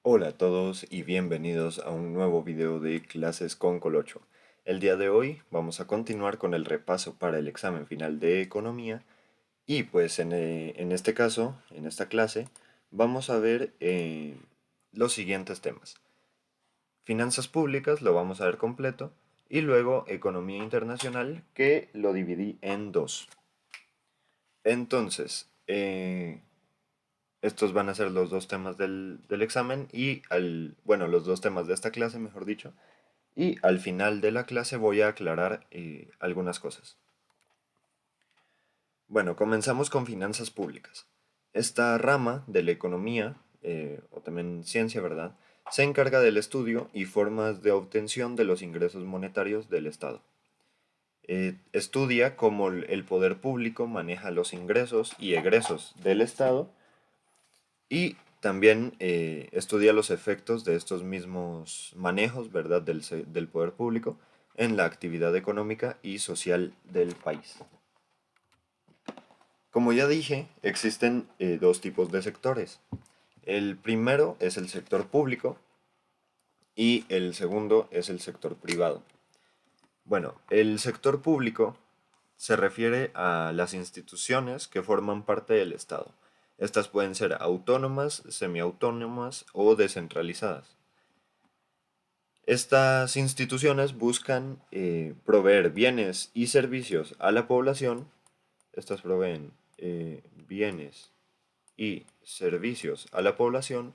Hola a todos y bienvenidos a un nuevo video de clases con Colocho. El día de hoy vamos a continuar con el repaso para el examen final de economía y pues en este caso, en esta clase, vamos a ver los siguientes temas. Finanzas públicas lo vamos a ver completo y luego economía internacional que lo dividí en dos. Entonces, estos van a ser los dos temas del examen y bueno, los dos temas de esta clase, mejor dicho. Y al final de la clase voy a aclarar algunas cosas. Bueno, comenzamos con finanzas públicas. Esta rama de la economía, o también ciencia, ¿verdad? Se encarga del estudio y formas de obtención de los ingresos monetarios del Estado. Estudia cómo el poder público maneja los ingresos y egresos del Estado y también estudia los efectos de estos mismos manejos, ¿verdad?, del poder público en la actividad económica y social del país. Como ya dije, existen dos tipos de sectores. El primero es el sector público y el segundo es el sector privado. Bueno, el sector público se refiere a las instituciones que forman parte del Estado. Estas pueden ser autónomas, semiautónomas o descentralizadas. Estas instituciones buscan proveer bienes y servicios a la población. Estas proveen bienes y servicios a la población,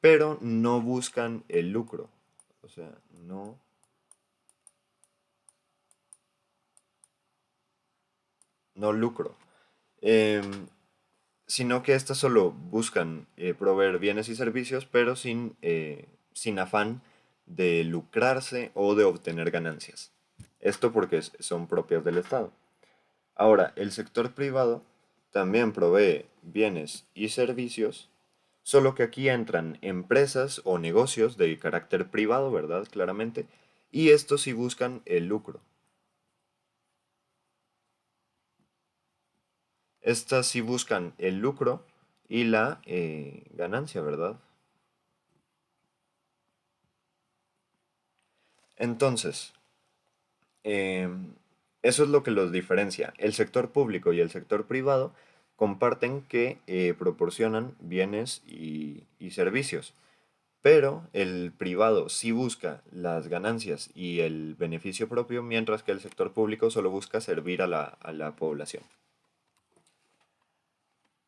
pero no buscan el lucro. O sea, no lucro. Em, Sino que estas solo buscan proveer bienes y servicios, pero sin afán de lucrarse o de obtener ganancias. Esto porque son propias del Estado. Ahora, el sector privado también provee bienes y servicios, solo que aquí entran empresas o negocios de carácter privado, ¿verdad? Claramente, y estos sí buscan el lucro. Estas sí buscan el lucro y la ganancia, ¿verdad? Entonces, em, eso es lo que los diferencia. El sector público y el sector privado comparten que proporcionan bienes y servicios, pero el privado sí busca las ganancias y el beneficio propio, mientras que el sector público solo busca servir a la población.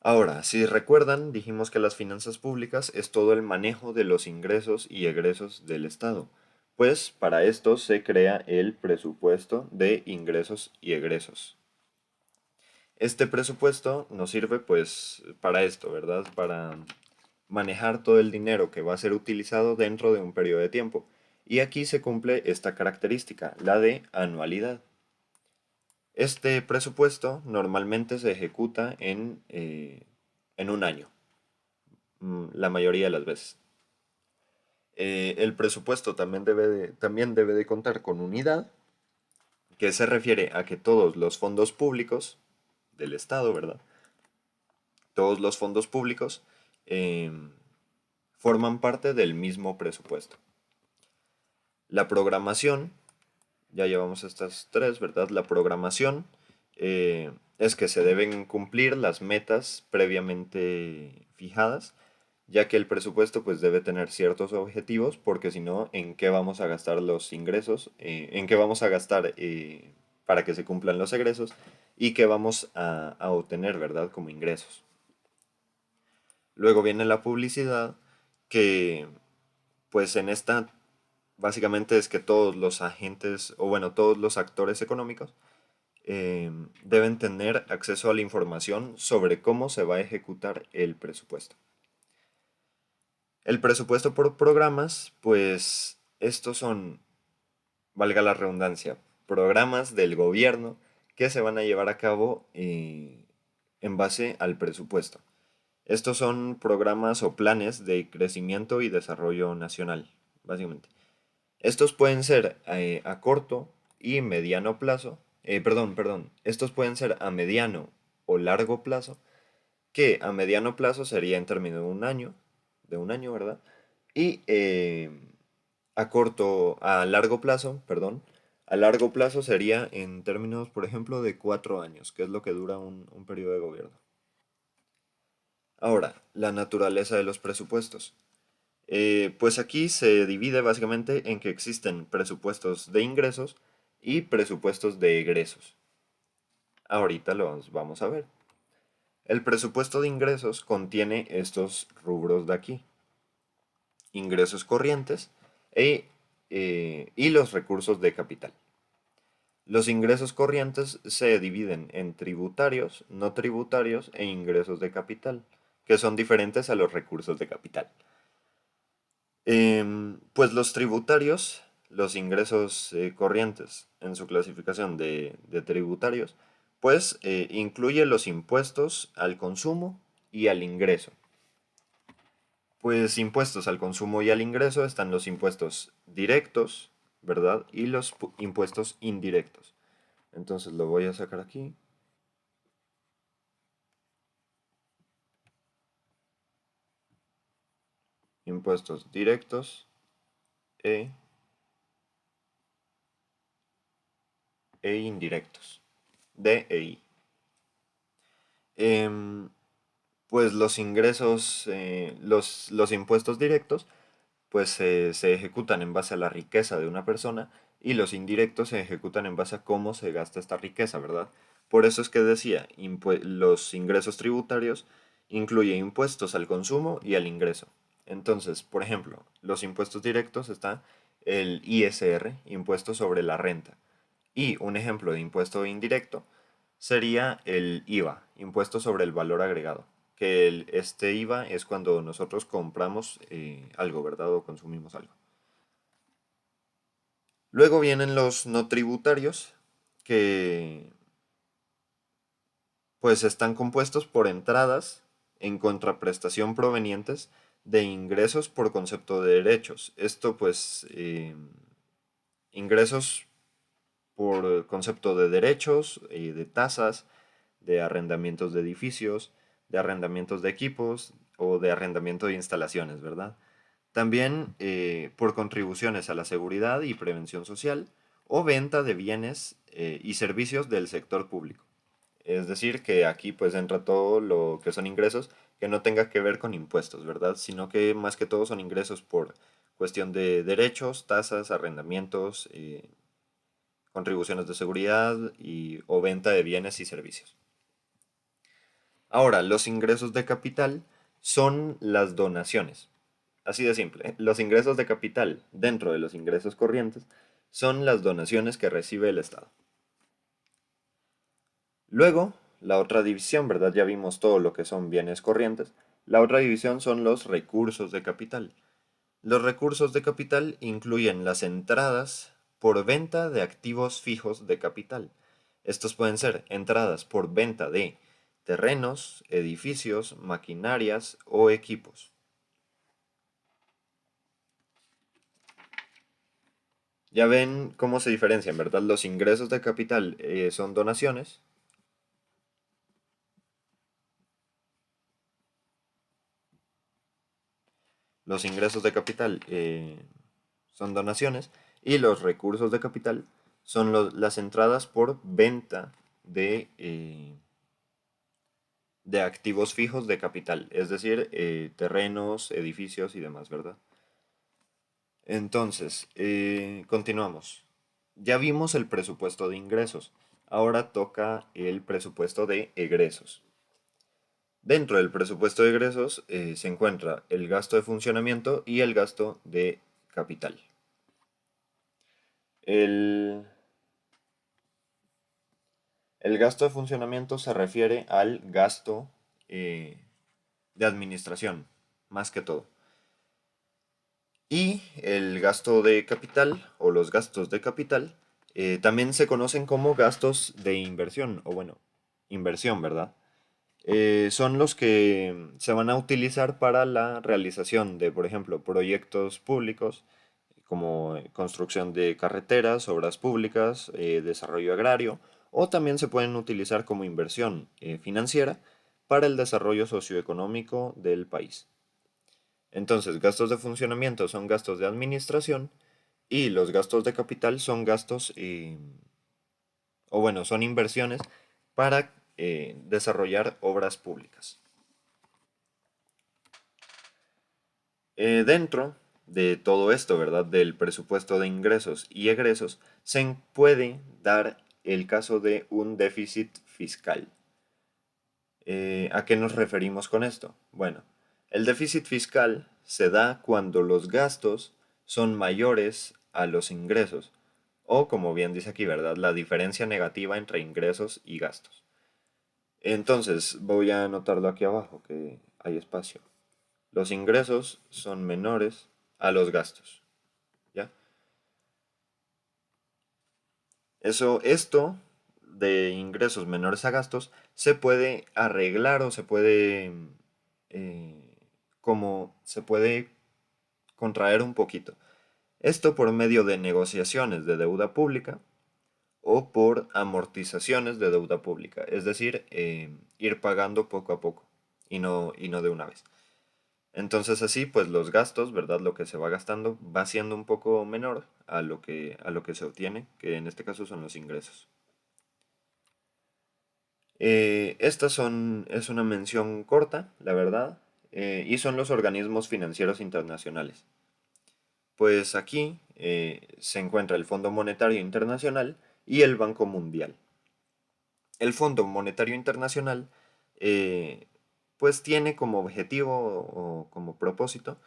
Ahora, si recuerdan, dijimos que las finanzas públicas es todo el manejo de los ingresos y egresos del Estado. Pues para esto se crea el presupuesto de ingresos y egresos. Este presupuesto nos sirve pues para esto, ¿verdad? Para manejar todo el dinero que va a ser utilizado dentro de un periodo de tiempo. Y aquí se cumple esta característica, la de anualidad. Este presupuesto normalmente se ejecuta en un año, la mayoría de las veces. El presupuesto también debe de contar con unidad, que se refiere a que todos los fondos públicos del Estado, ¿verdad? Todos los fondos públicos em, forman parte del mismo presupuesto. La programación, ya llevamos estas tres, ¿verdad? La programación es que se deben cumplir las metas previamente fijadas, ya que el presupuesto pues debe tener ciertos objetivos, porque si no, ¿en qué vamos a gastar los ingresos? ¿En qué vamos a gastar para que se cumplan los egresos? ¿Y qué vamos a obtener, ¿verdad? Como ingresos. Luego viene la publicidad, que pues en esta básicamente es que todos los agentes, o bueno, todos los actores económicos deben tener acceso a la información sobre cómo se va a ejecutar el presupuesto. El presupuesto por programas, pues estos son, valga la redundancia, programas del gobierno que se van a llevar a cabo en base al presupuesto. Estos son programas o planes de crecimiento y desarrollo nacional, básicamente. Estos pueden ser a corto y mediano plazo, perdón, estos pueden ser a mediano o largo plazo, que a mediano plazo sería en términos de un año, ¿verdad? Y a largo plazo, perdón, a largo plazo sería en términos, por ejemplo, de 4 años, que es lo que dura un periodo de gobierno. Ahora, la naturaleza de los presupuestos. Pues aquí se divide básicamente en que existen presupuestos de ingresos y presupuestos de egresos. Ahorita los vamos a ver. El presupuesto de ingresos contiene estos rubros de aquí: ingresos corrientes y los recursos de capital. Los ingresos corrientes se dividen en tributarios, no tributarios e ingresos de capital, que son diferentes a los recursos de capital. Pues los tributarios, los ingresos corrientes en su clasificación de tributarios, pues incluye los impuestos al consumo y al ingreso. Pues impuestos al consumo y al ingreso están los impuestos directos, ¿verdad? Y los impuestos indirectos. Entonces lo voy a sacar aquí. Impuestos directos e, e indirectos. D e I. Em, pues los ingresos, los impuestos directos, pues se ejecutan en base a la riqueza de una persona, y los indirectos se ejecutan en base a cómo se gasta esta riqueza, ¿verdad? Por eso es que decía, los ingresos tributarios incluye impuestos al consumo y al ingreso. Entonces, por ejemplo, los impuestos directos está el ISR, impuesto sobre la renta. Y un ejemplo de impuesto indirecto sería el IVA, impuesto sobre el valor agregado. Que este IVA es cuando nosotros compramos algo, ¿verdad? O consumimos algo. Luego vienen los no tributarios, que pues están compuestos por entradas en contraprestación provenientes de ingresos por concepto de derechos. Esto pues ingresos por concepto de derechos, de tasas, de arrendamientos de edificios, de arrendamientos de equipos o de arrendamiento de instalaciones, ¿verdad? También por contribuciones a la seguridad y prevención social o venta de bienes y servicios del sector público. Es decir, que aquí pues entra todo lo que son ingresos que no tenga que ver con impuestos, ¿verdad? Sino que más que todo son ingresos por cuestión de derechos, tasas, arrendamientos, contribuciones de seguridad o venta de bienes y servicios. Ahora, los ingresos de capital son las donaciones. Así de simple. Los ingresos de capital dentro de los ingresos corrientes son las donaciones que recibe el Estado. Luego, la otra división, ¿verdad? Ya vimos todo lo que son bienes corrientes. La otra división son los recursos de capital. Los recursos de capital incluyen las entradas por venta de activos fijos de capital. Estos pueden ser entradas por venta de terrenos, edificios, maquinarias o equipos. Ya ven cómo se diferencian, ¿verdad? Los ingresos de capital son donaciones. Los ingresos de capital son donaciones, y los recursos de capital son las entradas por venta de activos fijos de capital, es decir, terrenos, edificios y demás, ¿verdad? Entonces, continuamos. Ya vimos el presupuesto de ingresos. Ahora toca el presupuesto de egresos. Dentro del presupuesto de egresos se encuentra el gasto de funcionamiento y el gasto de capital. El, el gasto de funcionamiento se refiere al gasto eh, de administración, más que todo. Y el gasto de capital o los gastos de capital también se conocen como gastos de inversión, o bueno, inversión, ¿verdad? Son los que se van a utilizar para la realización de, por ejemplo, proyectos públicos como construcción de carreteras, obras públicas, desarrollo agrario, o también se pueden utilizar como inversión financiera para el desarrollo socioeconómico del país. Entonces, gastos de funcionamiento son gastos de administración y los gastos de capital son gastos, o bueno, son inversiones para desarrollar obras públicas. Dentro de todo esto, ¿verdad? Del presupuesto de ingresos y egresos, se puede dar el caso de un déficit fiscal. ¿A qué nos referimos con esto? Bueno, el déficit fiscal se da cuando los gastos son mayores a los ingresos, o como bien dice aquí, ¿verdad? La diferencia negativa entre ingresos y gastos. Entonces, voy a anotarlo aquí abajo, que hay espacio. Los ingresos son menores a los gastos, ¿ya? Esto de ingresos menores a gastos se puede arreglar o se puede, eh, como se puede contraer un poquito. Esto por medio de negociaciones de deuda pública o por amortizaciones de deuda pública, es decir, ir pagando poco a poco y no de una vez. Entonces así, pues los gastos, ¿verdad? Lo que se va gastando va siendo un poco menor a lo que se obtiene, que en este caso son los ingresos. Es una mención corta, la verdad, y son los organismos financieros internacionales. Pues aquí se encuentra el Fondo Monetario Internacional y el Banco Mundial. El Fondo Monetario Internacional eh, pues tiene como objetivo o como propósito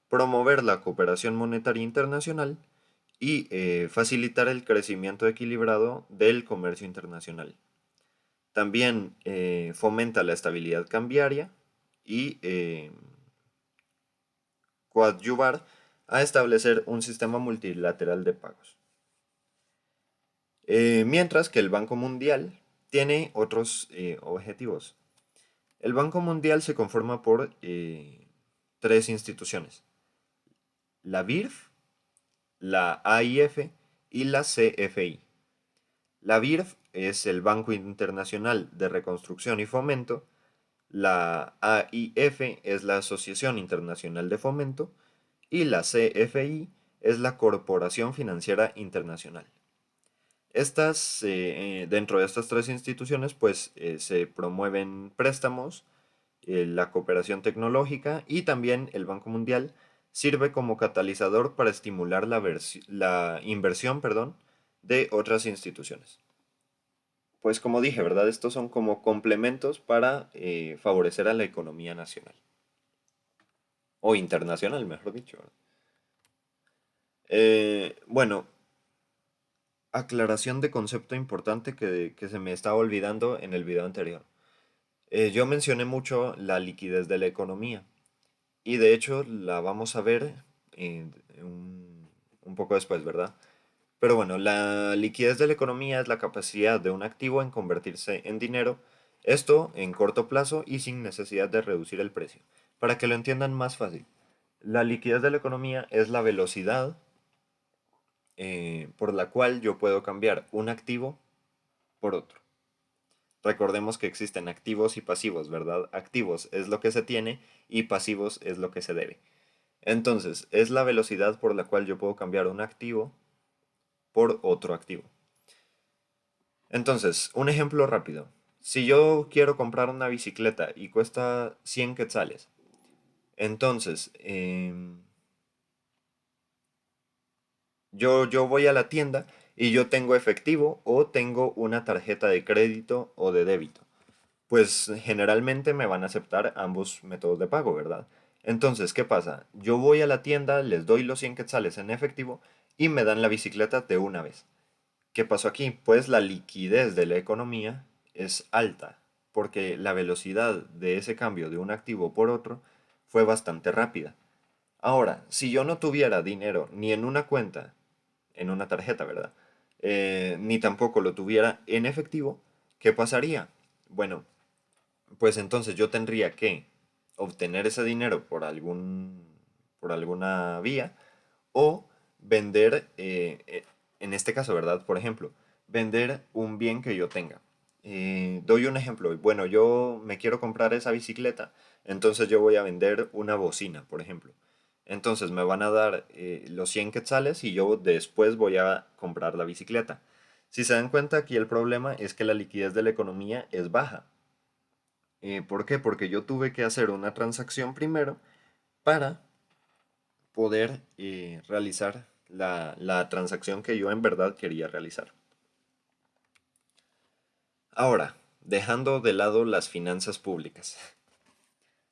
promover la cooperación monetaria internacional y facilitar el crecimiento equilibrado del comercio internacional. También fomenta la estabilidad cambiaria y coadyuvar a establecer un sistema multilateral de pagos. Mientras que el Banco Mundial tiene otros objetivos. El Banco Mundial se conforma por tres instituciones: la BIRF, la AIF y la CFI. La BIRF es el Banco Internacional de Reconstrucción y Fomento, la AIF es la Asociación Internacional de Fomento y la CFI es la Corporación Financiera Internacional. Dentro de estas tres instituciones, pues se promueven préstamos, la cooperación tecnológica y también el Banco Mundial sirve como catalizador para estimular la inversión, perdón, de otras instituciones. Pues como dije, ¿verdad? Estos son como complementos para favorecer a la economía nacional o internacional, mejor dicho. ¿Verdad? Bueno, aclaración de concepto importante que se me estaba olvidando en el video anterior. Yo mencioné mucho la liquidez de la economía y de hecho la vamos a ver un poco después, ¿verdad? Pero bueno, la liquidez de la economía es la capacidad de un activo en convertirse en dinero, esto en corto plazo y sin necesidad de reducir el precio. Para que lo entiendan más fácil, la liquidez de la economía es la velocidad por la cual yo puedo cambiar un activo por otro. Recordemos que existen activos y pasivos, ¿verdad? Activos es lo que se tiene y pasivos es lo que se debe. Entonces, es la velocidad por la cual yo puedo cambiar un activo por otro activo. Entonces, un ejemplo rápido. Si yo quiero comprar una bicicleta y cuesta 100 quetzales, entonces yo voy a la tienda y yo tengo efectivo o tengo una tarjeta de crédito o de débito. Pues generalmente me van a aceptar ambos métodos de pago, ¿verdad? Entonces, ¿qué pasa? Yo voy a la tienda, les doy los 100 quetzales en efectivo y me dan la bicicleta de una vez. ¿Qué pasó aquí? Pues la liquidez de la economía es alta, porque la velocidad de ese cambio de un activo por otro fue bastante rápida. Ahora, si yo no tuviera dinero ni en una cuenta, en una tarjeta, ¿verdad? Ni tampoco lo tuviera en efectivo, ¿qué pasaría? Bueno, pues entonces yo tendría que obtener ese dinero por alguna vía o vender, en este caso, ¿verdad? Por ejemplo, vender un bien que yo tenga. Doy un ejemplo. Bueno, yo me quiero comprar esa bicicleta, entonces yo voy a vender una bocina, por ejemplo. Entonces me van a dar los 100 quetzales y yo después voy a comprar la bicicleta. Si se dan cuenta, aquí el problema es que la liquidez de la economía es baja. ¿Por qué? Porque yo tuve que hacer una transacción primero para poder realizar la transacción que yo en verdad quería realizar. Ahora, dejando de lado las finanzas públicas,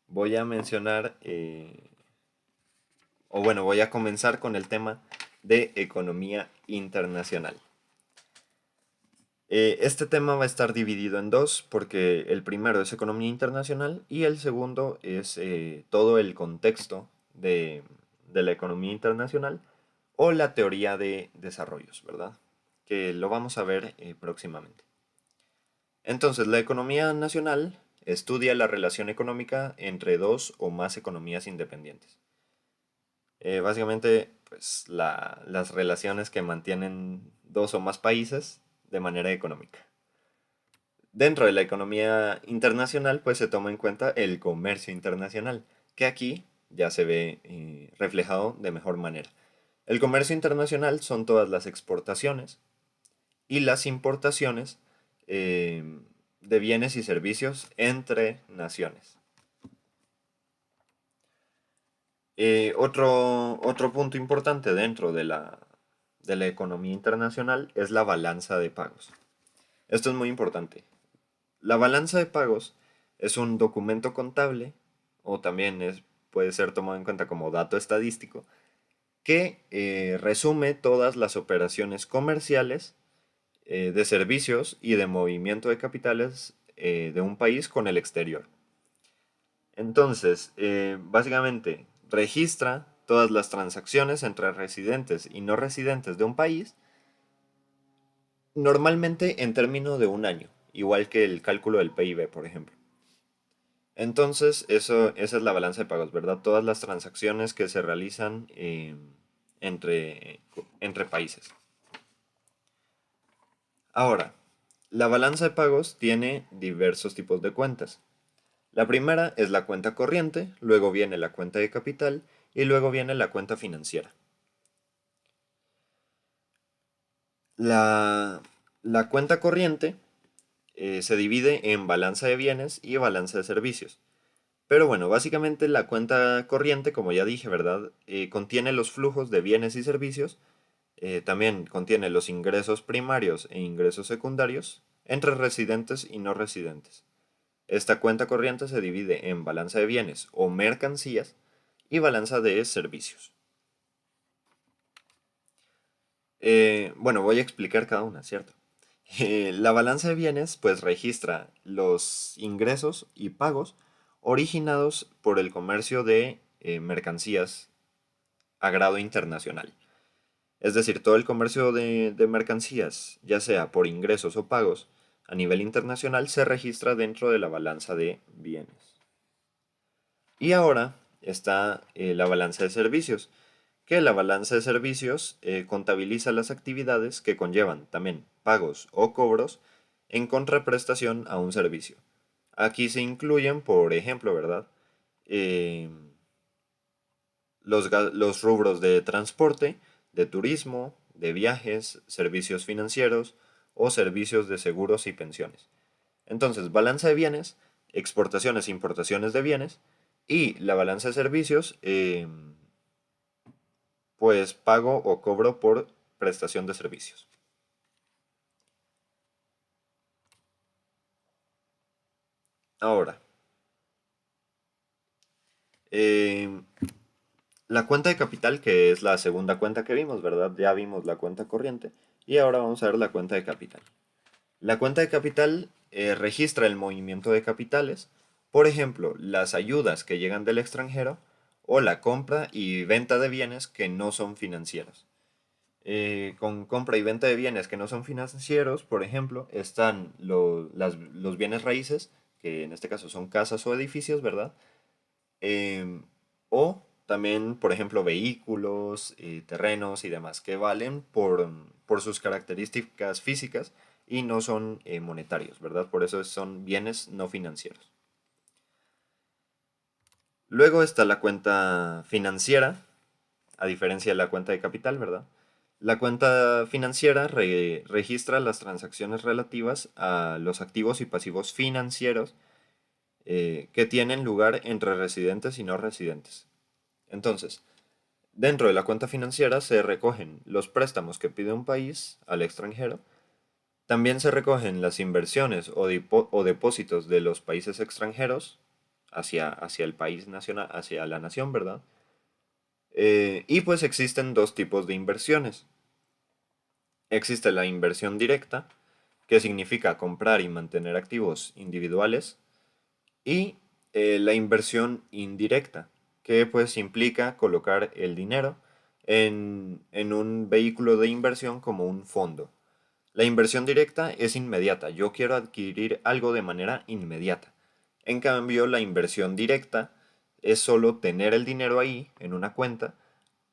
voy a mencionar, o bueno, voy a comenzar con el tema de economía internacional. Este tema va a estar dividido en dos, porque el primero es economía internacional y el segundo es todo el contexto de la economía internacional o la teoría de desarrollos, ¿verdad? Que lo vamos a ver próximamente. Entonces, la economía nacional estudia la relación económica entre dos o más economías independientes. Básicamente, pues las relaciones que mantienen dos o más países de manera económica. Dentro de la economía internacional, pues se toma en cuenta el comercio internacional, que aquí ya se ve reflejado de mejor manera. El comercio internacional son todas las exportaciones y las importaciones eh, de bienes y servicios entre naciones. Otro punto importante dentro de la economía internacional es la balanza de pagos. Esto es muy importante. La balanza de pagos es un documento contable, o también puede ser tomado en cuenta como dato estadístico, que resume todas las operaciones comerciales, de servicios y de movimiento de capitales de un país con el exterior. Entonces, básicamente, registra todas las transacciones entre residentes y no residentes de un país, normalmente en términos de un año, igual que el cálculo del PIB, por ejemplo. Entonces, esa es la balanza de pagos, ¿verdad? Todas las transacciones que se realizan entre países. Ahora, la balanza de pagos tiene diversos tipos de cuentas. La primera es la cuenta corriente, luego viene la cuenta de capital y luego viene la cuenta financiera. La, la cuenta corriente se divide en balanza de bienes y balanza de servicios. Pero bueno, básicamente la cuenta corriente, como ya dije, ¿verdad? Contiene los flujos de bienes y servicios, también contiene los ingresos primarios e ingresos secundarios entre residentes y no residentes. Esta cuenta corriente se divide en balanza de bienes o mercancías y balanza de servicios. Bueno, voy a explicar cada una, ¿cierto? La balanza de bienes pues registra los ingresos y pagos originados por el comercio de mercancías a grado internacional. Es decir, todo el comercio de mercancías, ya sea por ingresos o pagos a nivel internacional, se registra dentro de la balanza de bienes. Y ahora está la balanza de servicios, que la balanza de servicios contabiliza las actividades que conllevan también pagos o cobros en contraprestación a un servicio. Aquí se incluyen, por ejemplo, ¿verdad? Eh, los rubros de transporte, de turismo, de viajes, servicios financieros o servicios de seguros y pensiones. Entonces, balanza de bienes, exportaciones e importaciones de bienes y la balanza de servicios, pues pago o cobro por prestación de servicios. Ahora, eh, la cuenta de capital, que es la segunda cuenta que vimos, ¿verdad? Ya vimos la cuenta corriente y ahora vamos a ver la cuenta de capital. La cuenta de capital registra el movimiento de capitales, por ejemplo, las ayudas que llegan del extranjero o la compra y venta de bienes que no son financieros. Con compra y venta de bienes que no son financieros, por ejemplo, están los bienes raíces, que en este caso son casas o edificios, ¿verdad? Em, o también, por ejemplo, vehículos, terrenos y demás, que valen por sus características físicas y no son monetarios, ¿verdad? Por eso son bienes no financieros. Luego está la cuenta financiera, a diferencia de la cuenta de capital, ¿verdad? La cuenta financiera registra las transacciones relativas a los activos y pasivos financieros que tienen lugar entre residentes y no residentes. Entonces, dentro de la cuenta financiera se recogen los préstamos que pide un país al extranjero. También se recogen las inversiones o depósitos de los países extranjeros hacia el país nacional, hacia la nación, ¿verdad? Y pues existen dos tipos de inversiones. Existe la inversión directa, que significa comprar y mantener activos individuales, y la inversión indirecta, que pues implica colocar el dinero en un vehículo de inversión como un fondo. La inversión directa es inmediata, yo quiero adquirir algo de manera inmediata. En cambio, la inversión directa es solo tener el dinero ahí en una cuenta,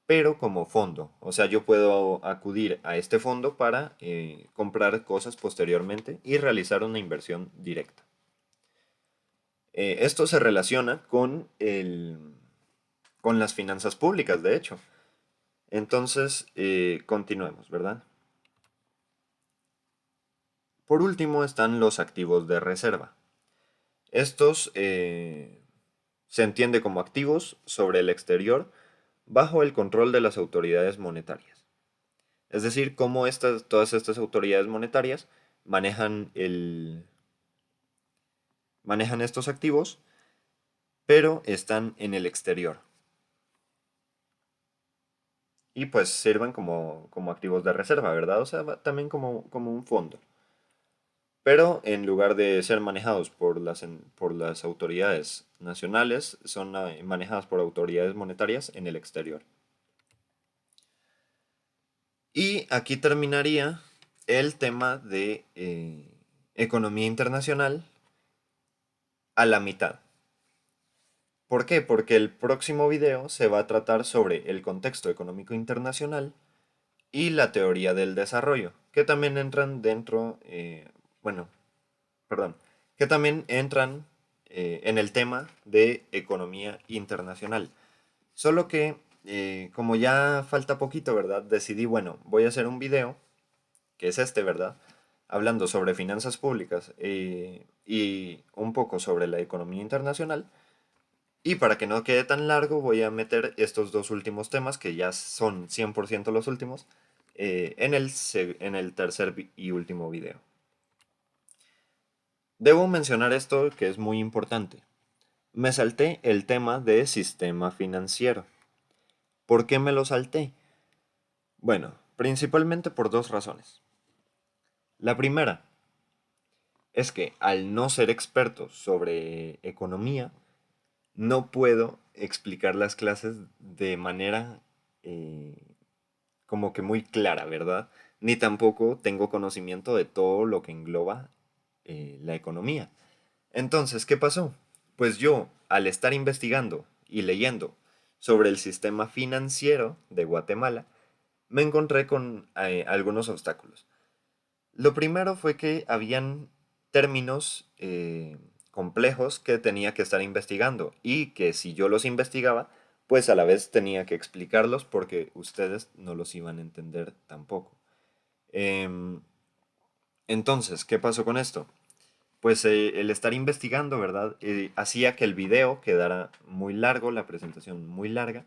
pero como fondo. O sea, yo puedo acudir a este fondo para comprar cosas posteriormente y realizar una inversión directa. Esto se relaciona con las finanzas públicas, de hecho. Entonces, continuemos, ¿verdad? Por último están los activos de reserva. Estos se entiende como activos sobre el exterior bajo el control de las autoridades monetarias. Es decir, cómo todas estas autoridades monetarias manejan, manejan estos activos, pero están en el exterior. Y pues sirven como activos de reserva, ¿verdad? O sea, también como un fondo. Pero en lugar de ser manejados por las autoridades nacionales, son manejadas por autoridades monetarias en el exterior. Y aquí terminaría el tema de economía internacional a la mitad. ¿Por qué? Porque el próximo video se va a tratar sobre el contexto económico internacional y la teoría del desarrollo, que también entran dentro, bueno, perdón, que también entran en el tema de economía internacional. Solo que, como ya falta poquito, ¿verdad? Decidí, bueno, voy a hacer un video, que es este, ¿verdad? Hablando sobre finanzas públicas y un poco sobre la economía internacional. Y para que no quede tan largo, voy a meter estos dos últimos temas, que ya son 100% los últimos, en el tercer y último video. Debo mencionar esto que es muy importante. Me salté el tema de sistema financiero. ¿Por qué me lo salté? Bueno, principalmente por dos razones. La primera es que al no ser experto sobre economía, no puedo explicar las clases de manera eh, como que muy clara, ¿verdad? Ni tampoco tengo conocimiento de todo lo que engloba la economía. Entonces, ¿qué pasó? Pues yo, al estar investigando y leyendo sobre el sistema financiero de Guatemala, me encontré con algunos obstáculos. Lo primero fue que habían términos complejos que tenía que estar investigando y que si yo los investigaba, pues a la vez tenía que explicarlos porque ustedes no los iban a entender tampoco. Em, entonces, ¿qué pasó con esto? Pues el estar investigando, ¿verdad? Hacía que el video quedara muy largo, la presentación muy larga.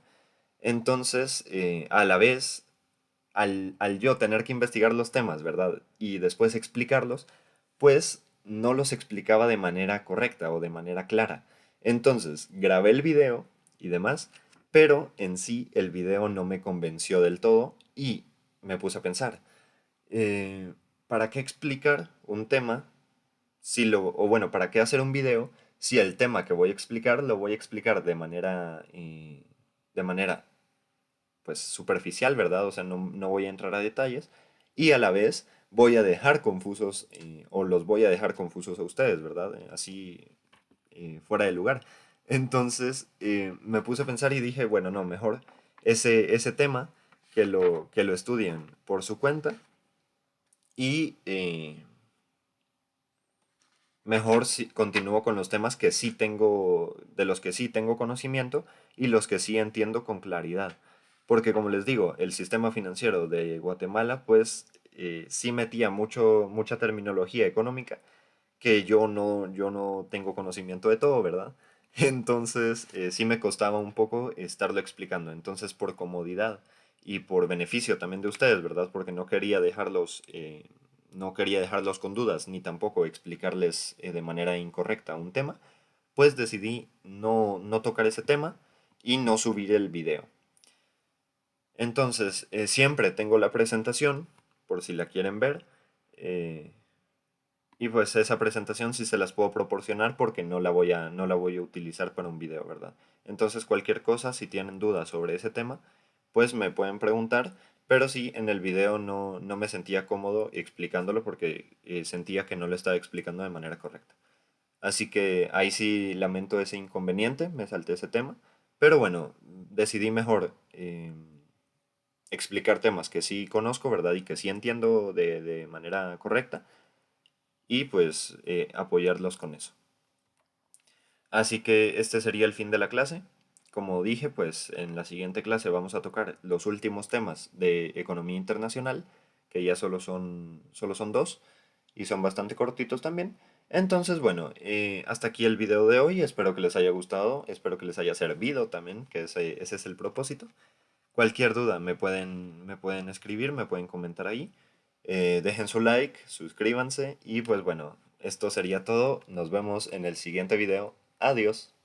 Entonces, a la vez, al yo tener que investigar los temas, ¿verdad? Y después explicarlos, pues no los explicaba de manera correcta o de manera clara. Entonces, grabé el video y demás, pero en sí el video no me convenció del todo y me puse a pensar, eh, ¿para qué explicar un tema si o bueno, ¿para qué hacer un video si el tema que voy a explicar lo voy a explicar de manera pues superficial, ¿verdad? O sea, no voy a entrar a detalles y a la vez voy a dejar confusos o los voy a dejar confusos a ustedes, ¿verdad? Así fuera de lugar. Entonces me puse a pensar y dije, bueno, no, mejor ese tema que lo estudien por su cuenta y mejor si continúo con los temas que sí tengo, de los que sí tengo conocimiento y los que sí entiendo con claridad. Porque como les digo, el sistema financiero de Guatemala, pues sí metía mucha terminología económica que yo no tengo conocimiento de todo, ¿verdad? Entonces, sí me costaba un poco estarlo explicando. Entonces, por comodidad y por beneficio también de ustedes, ¿verdad? Porque no quería dejarlos con dudas, ni tampoco explicarles de manera incorrecta un tema, pues decidí no tocar ese tema y no subir el video. Entonces, siempre tengo la presentación, por si la quieren ver. eh, y pues esa presentación sí se las puedo proporcionar porque no la voy a utilizar para un video, ¿verdad? Entonces cualquier cosa, si tienen dudas sobre ese tema, pues me pueden preguntar, pero sí en el video no me sentía cómodo explicándolo porque sentía que no lo estaba explicando de manera correcta. Así que ahí sí lamento ese inconveniente, me salté ese tema, pero bueno, decidí mejor explicar temas que sí conozco, ¿verdad? Y que sí entiendo de manera correcta y pues apoyarlos con eso. Así que este sería el fin de la clase. Como dije, pues en la siguiente clase vamos a tocar los últimos temas de economía internacional, que ya solo son dos y son bastante cortitos también. Entonces, bueno, hasta aquí el video de hoy. Espero que les haya gustado, espero que les haya servido también, que ese es el propósito. Cualquier duda me pueden escribir, me pueden comentar ahí. Dejen su like, suscríbanse y pues bueno, esto sería todo. Nos vemos en el siguiente video. Adiós.